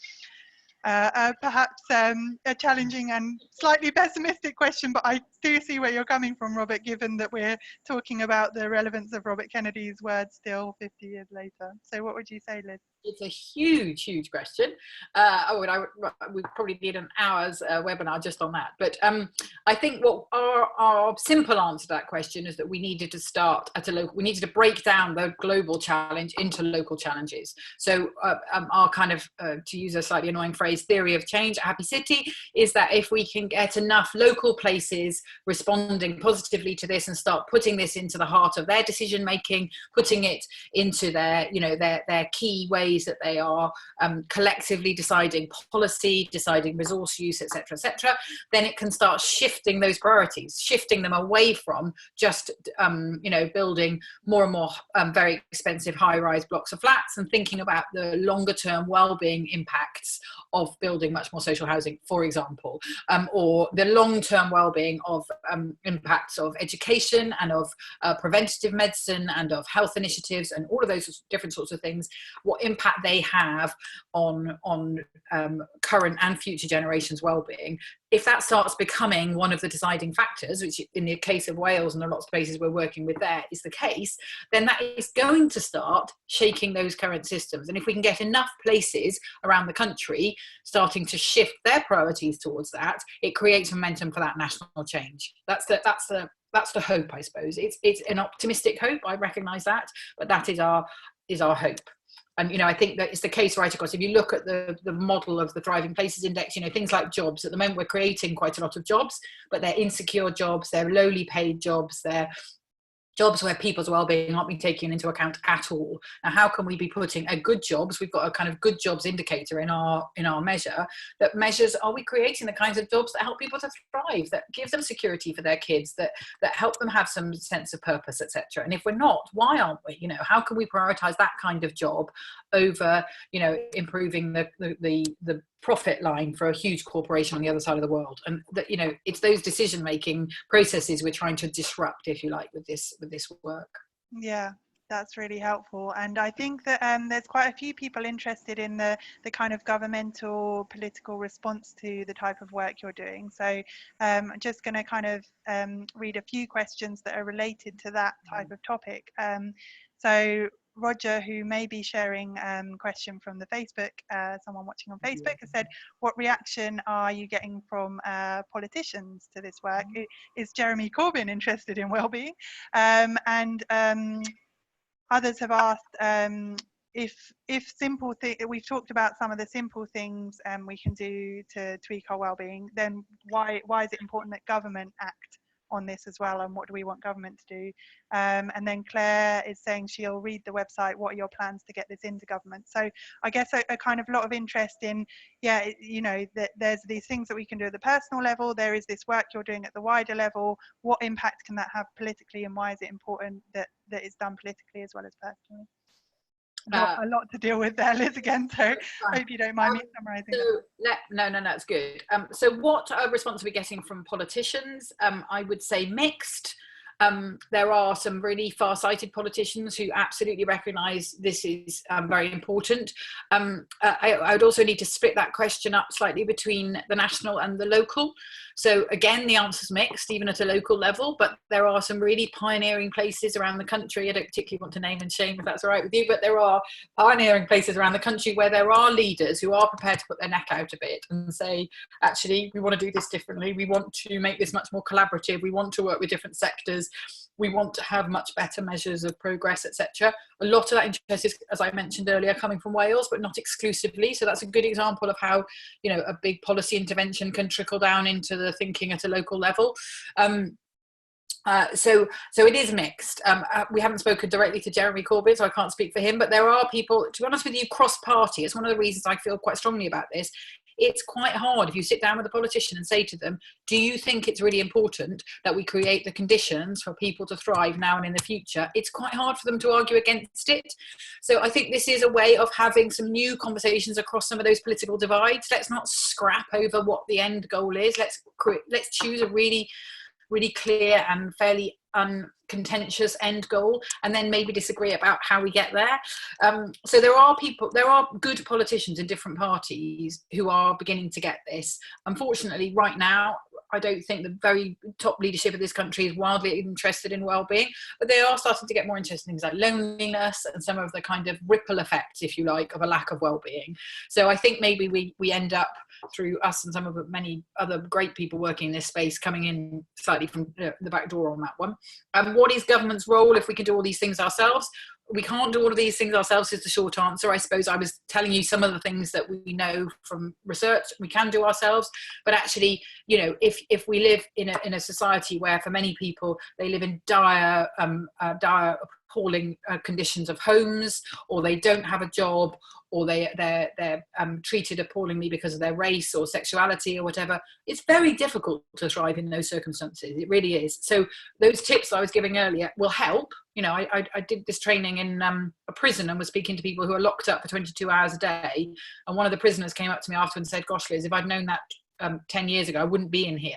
Perhaps a challenging and slightly pessimistic question, but I do see where you're coming from, Robert, given that we're talking about the relevance of Robert Kennedy's words still 50 years later. So what would you say, Liz? It's a huge question. We probably need an hour's webinar just on that. But I think what our simple answer to that question is that we needed to start at a local. We needed to break down the global challenge into local challenges. So our kind of, to use a slightly annoying phrase, theory of change at Happy City is that if we can get enough local places responding positively to this and start putting this into the heart of their decision making, putting it into their, their key ways that they are collectively deciding policy, deciding resource use, etc., then it can start shifting those priorities, shifting them away from just building more and more very expensive high-rise blocks of flats, and thinking about the longer-term well-being impacts of building much more social housing, for example, or the long-term well-being of impacts of education and of preventative medicine and of health initiatives and all of those different sorts of things, what impact they have on current and future generations' well-being. If that starts becoming one of the deciding factors, which in the case of Wales and a lot of places we're working with there is the case, then that is going to start shaking those current systems. And if we can get enough places around the country starting to shift their priorities towards that, it creates momentum for that national change. That's the hope, I suppose. It's an optimistic hope, I recognise that, but that is our hope. And, I think that it's the case right across. If you look at the model of the Thriving Places Index, things like jobs, at the moment we're creating quite a lot of jobs, but they're insecure jobs, they're lowly paid jobs, they're jobs where people's well-being aren't being taken into account at all. Now, how can we be putting a good jobs? We've got a kind of good jobs indicator in our measure that measures, are we creating the kinds of jobs that help people to thrive, that give them security for their kids, that help them have some sense of purpose, etc. And if we're not, why aren't we? How can we prioritize that kind of job over, improving the profit line for a huge corporation on the other side of the world? And that, it's those decision-making processes we're trying to disrupt, if you like, with this work. Yeah, that's really helpful. And I think that there's quite a few people interested in the kind of governmental political response to the type of work you're doing. So I'm just going to kind of read a few questions that are related to that type of topic. So Roger, who may be sharing question from the Facebook, someone watching on Facebook has said, what reaction are you getting from politicians to this work? Is Jeremy Corbyn interested in wellbeing? And others have asked if simple things, we've talked about some of the simple things we can do to tweak our well-being, then why is it important that government act on this as well, and what do we want government to do? And then Claire is saying she'll read the website, what are your plans to get this into government? So I guess a kind of lot of interest in, yeah, you know, that there's these things that we can do at the personal level, there is this work you're doing at the wider level, what impact can that have politically, and why is it important that it's done politically as well as personally? A lot to deal with there, Liz, again, so hope you don't mind me summarising. No, it's good. So what response are we getting from politicians? I would say mixed. There are some really far-sighted politicians who absolutely recognise this is very important. I would also need to split that question up slightly between the national and the local. So again, the answer's mixed, even at a local level, but there are some really pioneering places around the country. I don't particularly want to name and shame, if that's all right with you, but there are pioneering places around the country where there are leaders who are prepared to put their neck out a bit and say, actually, we want to do this differently. We want to make this much more collaborative. We want to work with different sectors. We want to have much better measures of progress, etc. A lot of that interest is, as I mentioned earlier, coming from Wales, but not exclusively. So that's a good example of how, you know, a big policy intervention can trickle down into the thinking at a local level. So it is mixed. We haven't spoken directly to Jeremy Corbyn, so I can't speak for him, but there are people, to be honest with you, cross-party. It's one of the reasons I feel quite strongly about this. It's quite hard if you sit down with a politician and say to them, do you think it's really important that we create the conditions for people to thrive now and in the future? It's quite hard for them to argue against it. So I think this is a way of having some new conversations across some of those political divides. Let's not scrap over what the end goal is. Let's choose a really clear and fairly uncontentious end goal, and then maybe disagree about how we get there. So there are good politicians in different parties who are beginning to get this. Unfortunately, right now, I don't think the very top leadership of this country is wildly interested in well-being, but they are starting to get more interested in things like loneliness and some of the kind of ripple effects, if you like, of a lack of well-being. So I think maybe we end up, through us and some of the many other great people working in this space, coming in slightly from the back door on that one. What is government's role if we can do all these things ourselves? We can't do all of these things ourselves is the short answer. I suppose I was telling you some of the things that we know from research we can do ourselves, but actually, you know, if we live in a society where for many people they live in dire appalling conditions of homes, or they don't have a job, or they're treated appallingly because of their race or sexuality or whatever, it's very difficult to thrive in those circumstances. It really is. So those tips I was giving earlier will help. You know, I did this training in a prison and was speaking to people who are locked up for 22 hours a day. And one of the prisoners came up to me after and said, gosh, Liz, if I'd known that 10 years ago, I wouldn't be in here.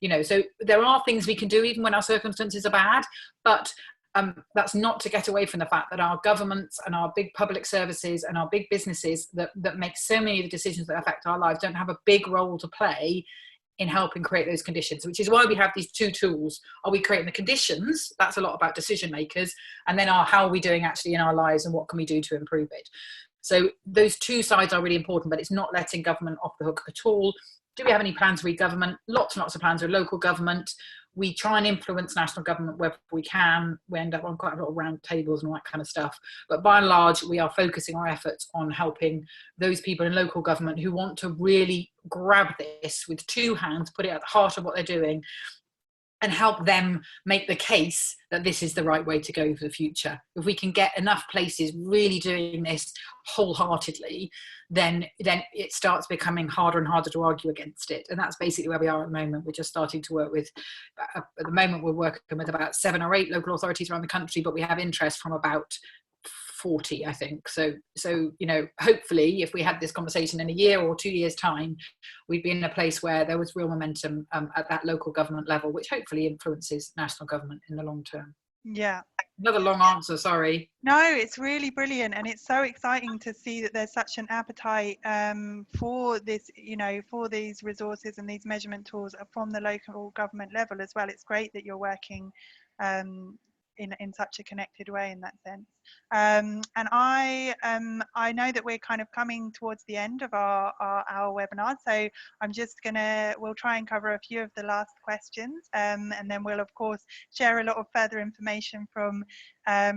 You know, so there are things we can do even when our circumstances are bad, but that's not to get away from the fact that our governments and our big public services and our big businesses that make so many of the decisions that affect our lives don't have a big role to play in helping create those conditions, which is why we have these two tools. Are we creating the conditions? That's a lot about decision makers. And then how are we doing actually in our lives, and what can we do to improve it? So those two sides are really important, but it's not letting government off the hook at all. Do we have any plans with government? Lots and lots of plans with local government. We try and influence national government wherever we can. We end up on quite a lot of round tables and all that kind of stuff. But by and large, we are focusing our efforts on helping those people in local government who want to really grab this with two hands, put it at the heart of what they're doing, and help them make the case that this is the right way to go for the future. If we can get enough places really doing this wholeheartedly, then it starts becoming harder and harder to argue against it. And that's basically where we are at the moment. We're just starting to work with, at the moment we're working with about 7 or 8 local authorities around the country, but we have interest from about 40, I think. So, you know, hopefully if we had this conversation in a year or 2 years' time, we'd be in a place where there was real momentum at that local government level, which hopefully influences national government in the long term. Yeah. Another long answer, sorry. No, it's really brilliant, and it's so exciting to see that there's such an appetite for this, you know, for these resources and these measurement tools from the local government level as well. It's great that you're working in such a connected way in that sense. And I know that we're kind of coming towards the end of our webinar, so we'll try and cover a few of the last questions, and then we'll of course share a lot of further information from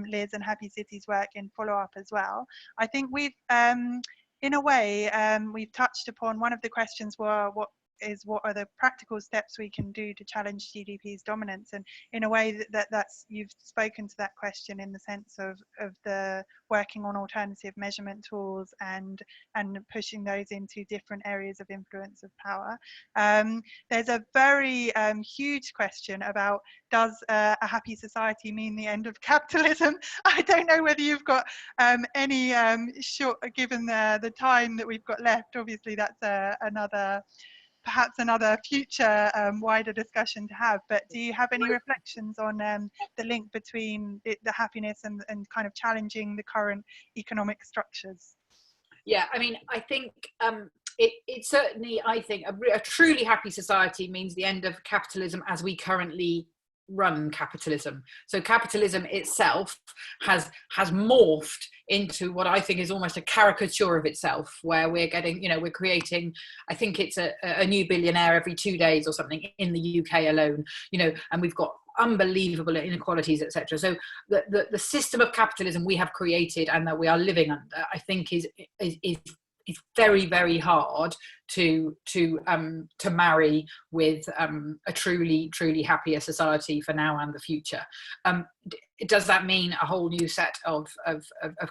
Liz and Happy Cities work in follow-up as well. I think we've in a way we've touched upon one of the questions were what are the practical steps we can do to challenge GDP's dominance, and in a way that's you've spoken to that question in the sense of the working on alternative measurement tools and pushing those into different areas of influence of power. There's a very huge question about, does a happy society mean the end of capitalism? I don't know whether you've got any short, given the time that we've got left. Obviously that's perhaps another future wider discussion to have, but do you have any reflections on the link between the happiness and kind of challenging the current economic structures? Yeah, I mean, I think it certainly, I think a truly happy society means the end of capitalism as we currently run capitalism. So capitalism itself has morphed into what I think is almost a caricature of itself, where we're getting, we're creating, I think it's a new billionaire every 2 days or something in the UK alone, and we've got unbelievable inequalities, etc. So the system of capitalism we have created and that we are living under, I think is very, very hard to marry with a truly happier society for now and the future. Does that mean a whole new set of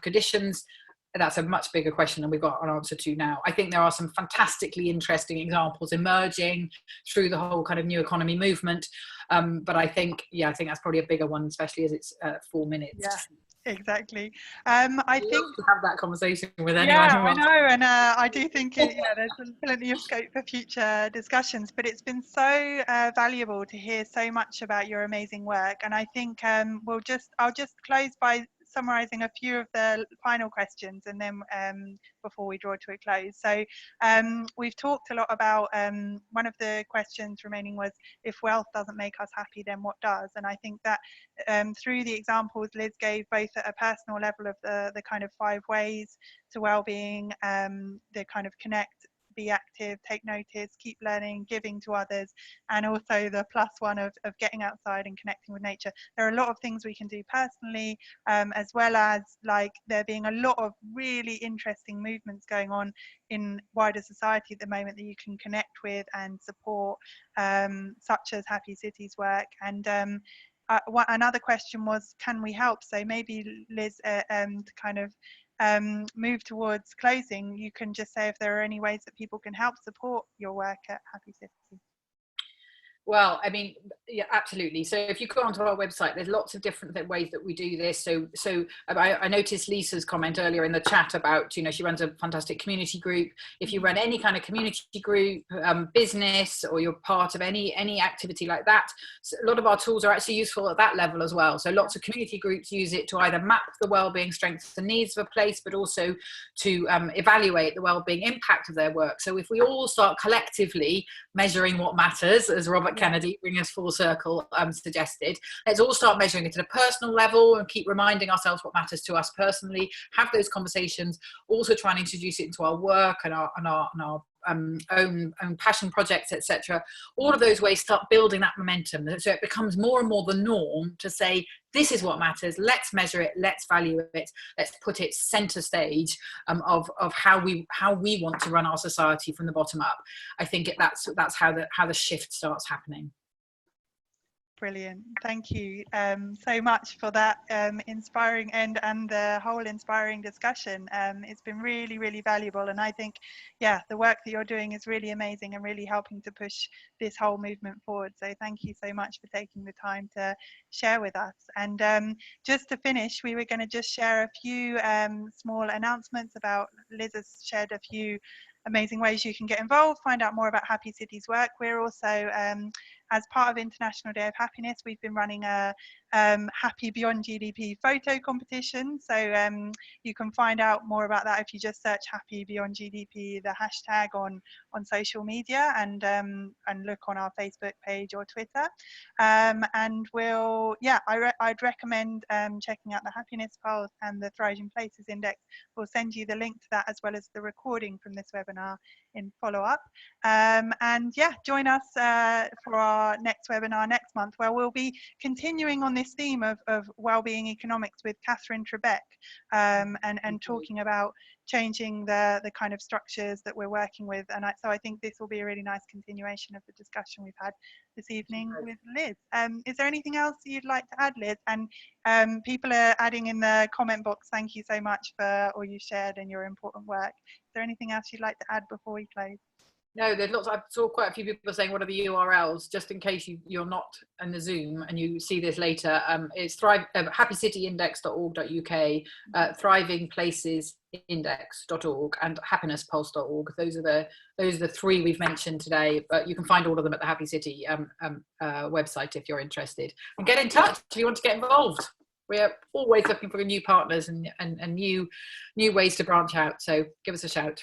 conditions? That's a much bigger question than we've got an answer to now. I think there are some fantastically interesting examples emerging through the whole kind of new economy movement. But I think that's probably a bigger one, especially as it's 4 minutes. Yeah. Exactly. I think to have that conversation with anyone. Yeah, I know, and I do think there's plenty of scope for future discussions. But it's been so valuable to hear so much about your amazing work, and I think I'll just close by summarising a few of the final questions, and then before we draw to a close. So we've talked a lot about one of the questions remaining was, if wealth doesn't make us happy, then what does? And I think that through the examples Liz gave, both at a personal level of the kind of 5 ways to well-being, the kind of connect, be active, take notice, keep learning, giving to others, and also the +1 of getting outside and connecting with nature. There are a lot of things we can do personally, as well as like there being a lot of really interesting movements going on in wider society at the moment that you can connect with and support, such as Happy Cities work. And another question was, can we help? So maybe Liz, to kind of move towards closing, you can just say if there are any ways that people can help support your work at Happy Cities. Well, I mean, yeah, absolutely. So if you go onto our website, there's lots of different ways that we do this. So I noticed Lisa's comment earlier in the chat about, she runs a fantastic community group. If you run any kind of community group, business, or you're part of any activity like that, so a lot of our tools are actually useful at that level as well. So lots of community groups use it to either map the wellbeing strengths and needs of a place, but also to evaluate the wellbeing impact of their work. So if we all start collectively measuring what matters, as Robert Kennedy, bring us full circle, suggested, let's all start measuring it at a personal level and keep reminding ourselves what matters to us personally, have those conversations, also try and introduce it into our work and our own passion projects, etc. All of those ways start building that momentum, so it becomes more and more the norm to say, this is what matters, let's measure it, let's value it, let's put it center stage of how we want to run our society from the bottom up. I think that's how the shift starts happening. Brilliant. Thank you so much for that inspiring end and the whole inspiring discussion. It's been really, really valuable. And I think, the work that you're doing is really amazing and really helping to push this whole movement forward. So thank you so much for taking the time to share with us. And just to finish, we were going to just share a few small announcements about, Liz has shared a few amazing ways you can get involved, find out more about Happy Cities work. We're also as part of International Day of Happiness, we've been running a Happy Beyond GDP photo competition. So you can find out more about that if you just search Happy Beyond GDP, the hashtag on social media, and look on our Facebook page or Twitter. And I'd recommend checking out the Happiness Pulse and the Thriving Places Index. We'll send you the link to that as well as the recording from this webinar in follow-up. And yeah, join us for our next webinar next month, where we'll be continuing on this theme of well-being economics with Catherine Trebeck, and talking about changing the kind of structures that we're working with. And so I think this will be a really nice continuation of the discussion we've had this evening with Liz. Is there anything else you'd like to add, Liz? And people are adding in the comment box, thank you so much for all you shared and your important work. Is there anything else you'd like to add before we close? No, there's lots. I saw quite a few people saying, what are the URLs? Just in case you're not in the Zoom and you see this later, it's happycityindex.org.uk, thrivingplacesindex.org, and happinesspulse.org. Those are the three we've mentioned today, but you can find all of them at the Happy City website if you're interested. And get in touch if you want to get involved. We're always looking for new partners and new ways to branch out. So give us a shout.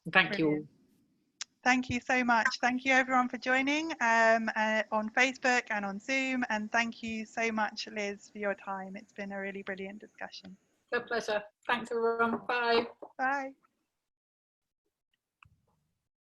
And thank you all. Thank you so much. Thank you everyone for joining on Facebook and on Zoom. And thank you so much, Liz, for your time. It's been a really brilliant discussion. It's a pleasure. Thanks everyone. Bye. Bye.